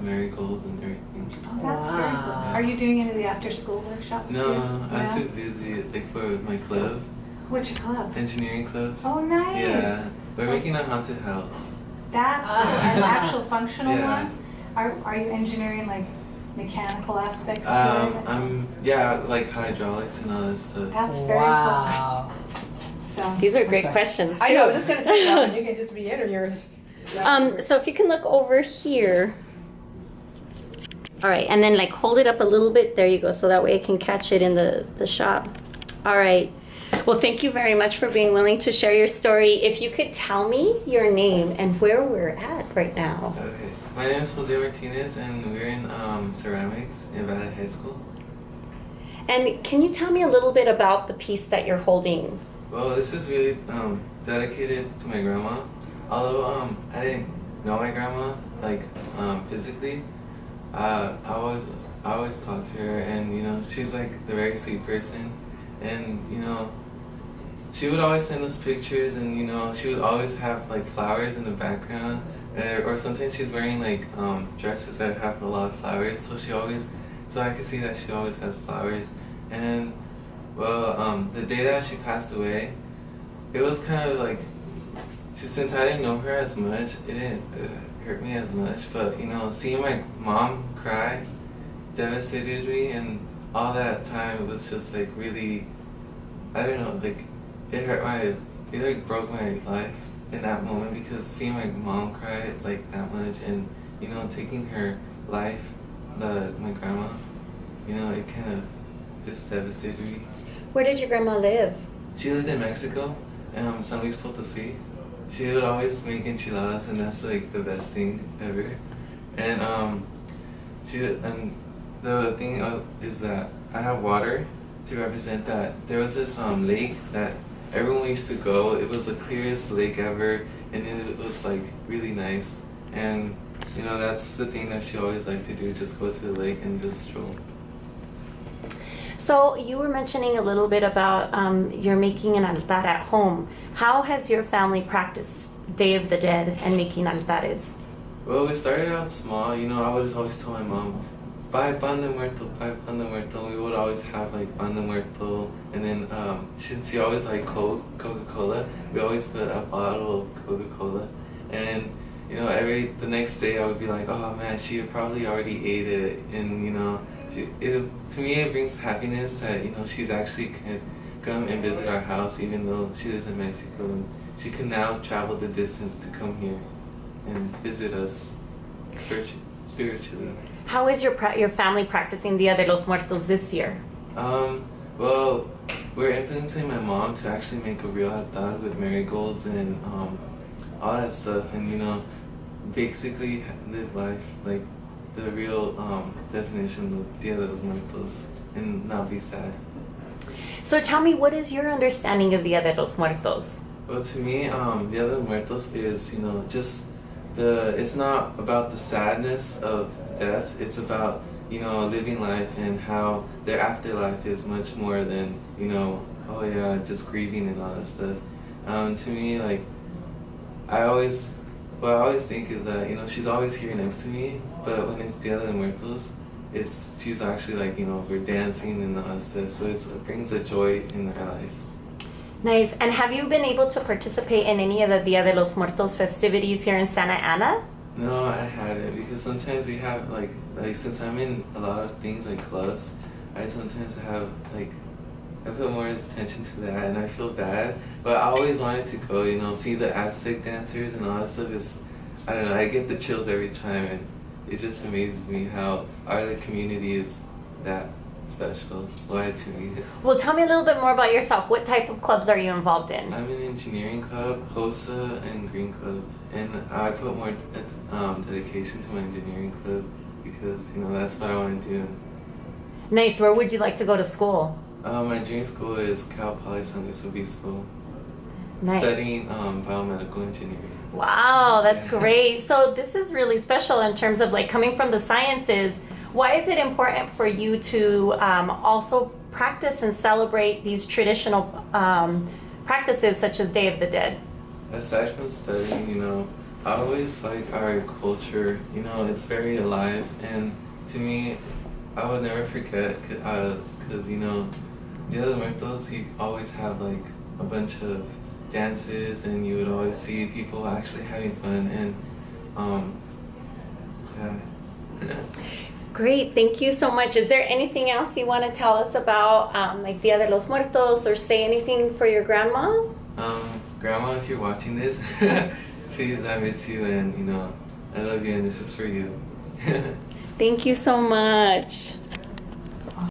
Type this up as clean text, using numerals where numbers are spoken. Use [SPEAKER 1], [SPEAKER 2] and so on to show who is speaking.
[SPEAKER 1] have marigolds and everything.
[SPEAKER 2] Oh, that's very cool.
[SPEAKER 3] Wow.
[SPEAKER 2] Are you doing any of the after-school workshops too?
[SPEAKER 1] No, I'm
[SPEAKER 2] No?
[SPEAKER 1] too busy, like for my club,
[SPEAKER 2] What's your club?
[SPEAKER 1] engineering club.
[SPEAKER 2] Oh, nice.
[SPEAKER 1] Yeah, we're making a haunted house.
[SPEAKER 2] That's an actual functional
[SPEAKER 1] Yeah.
[SPEAKER 2] one? Are you engineering like mechanical aspects to it?
[SPEAKER 1] Like hydraulics and all that stuff.
[SPEAKER 2] That's very
[SPEAKER 3] Wow.
[SPEAKER 2] cool. So,
[SPEAKER 4] These are great
[SPEAKER 3] sorry.
[SPEAKER 4] questions too.
[SPEAKER 3] I know, I was just gonna say, Ellen, you can just be in or you're.
[SPEAKER 4] So if you can look over here. All right, and then like hold it up a little bit. There you go. So that way I can catch it in the shop. All right. Well, thank you very much for being willing to share your story. If you could tell me your name and where we're at right now.
[SPEAKER 1] Okay, my name is Jose Martinez, and we're in ceramics in Valley High School.
[SPEAKER 4] And can you tell me a little bit about the piece that you're holding?
[SPEAKER 1] Well, this is really dedicated to my grandma. Although I didn't know my grandma like physically, I always talk to her, and you know she's like the very sweet person, and you know she would always send us pictures, and you know she would always have like flowers in the background, or sometimes she's wearing like dresses that have a lot of flowers, so I could see that she always has flowers. And well, the day that she passed away, it was kind of like, since I didn't know her as much, it didn't hurt me as much, but you know, seeing my mom cry devastated me, and all that time it was just like really, I don't know, like it like broke my life in that moment, because seeing my mom cry like that much, and you know, taking her life, my grandma, you know, it kind of just devastated me.
[SPEAKER 4] Where did your grandma live?
[SPEAKER 1] She lived in Mexico, San Luis Potosí. She would always make enchiladas, and that's like the best thing ever. And the thing is that I have water to represent that. There was this lake that everyone used to go. It was the clearest lake ever, and it was like really nice. And you know, that's the thing that she always liked to do, just go to the lake and just stroll.
[SPEAKER 4] So you were mentioning a little bit about you're making an altar at home. How has your family practiced Day of the Dead and making altares?
[SPEAKER 1] Well, we started out small. You know, I would always tell my mom, buy pan de muerto, buy pan de muerto. We would always have like pan de muerto, and then since she always liked Coca-Cola, we always put a bottle of Coca-Cola. And you know, the next day I would be like, oh man, she probably already ate it, and you know, to me it brings happiness that, you know, she's actually can come and visit our house, even though she lives in Mexico, and she can now travel the distance to come here and visit us spiritually.
[SPEAKER 4] How is your family practicing Dia de los Muertos this year?
[SPEAKER 1] Well, we're influencing my mom to actually make a real altar with marigolds and all that stuff, and you know, basically live life like the real definition of Dia de los Muertos, and not be sad.
[SPEAKER 4] So tell me, what is your understanding of Dia de los Muertos?
[SPEAKER 1] Well, to me, Dia de los Muertos is, you know, just it's not about the sadness of death. It's about, you know, living life, and how their afterlife is much more than, you know, oh yeah, just grieving and all that stuff. To me, like, what I always think is that, you know, she's always here next to me, but when it's Dia de los Muertos, she's actually like, you know, we're dancing and all that stuff, so it brings a joy in our life.
[SPEAKER 4] Nice. And have you been able to participate in any of the Dia de los Muertos festivities here in StaAna?
[SPEAKER 1] No, I haven't, because sometimes we have like since I'm in a lot of things like clubs, I sometimes have like, I put more attention to that, and I feel bad, but I always wanted to go, you know, see the Aztec dancers and all that stuff. I don't know, I get the chills every time, and it just amazes me how our community is that special. Why to me?
[SPEAKER 4] Well, tell me a little bit more about yourself. What type of clubs are you involved in?
[SPEAKER 1] I'm in engineering club, HOSA, and Green Club, and I put more dedication to my engineering club because, you know, that's what I want to do.
[SPEAKER 4] Nice. Where would you like to go to school?
[SPEAKER 1] My dream school is Cal Poly San Luis Obispo.
[SPEAKER 4] Nice.
[SPEAKER 1] Studying biomedical engineering.
[SPEAKER 4] Wow, that's great. So this is really special in terms of like coming from the sciences. Why is it important for you to also practice and celebrate these traditional practices such as Day of the Dead?
[SPEAKER 1] Aside from studying, you know, I always like our culture. You know, it's very alive, and to me, I would never forget because you know, Dia de Muertos, you always have like a bunch of dances, and you would always see people actually having fun, and yeah.
[SPEAKER 4] Great, thank you so much. Is there anything else you want to tell us about, like Dia de los Muertos, or say anything for your grandma?
[SPEAKER 1] Grandma, if you're watching this, please, I miss you, and you know, I love you, and this is for you.
[SPEAKER 4] Thank you so much.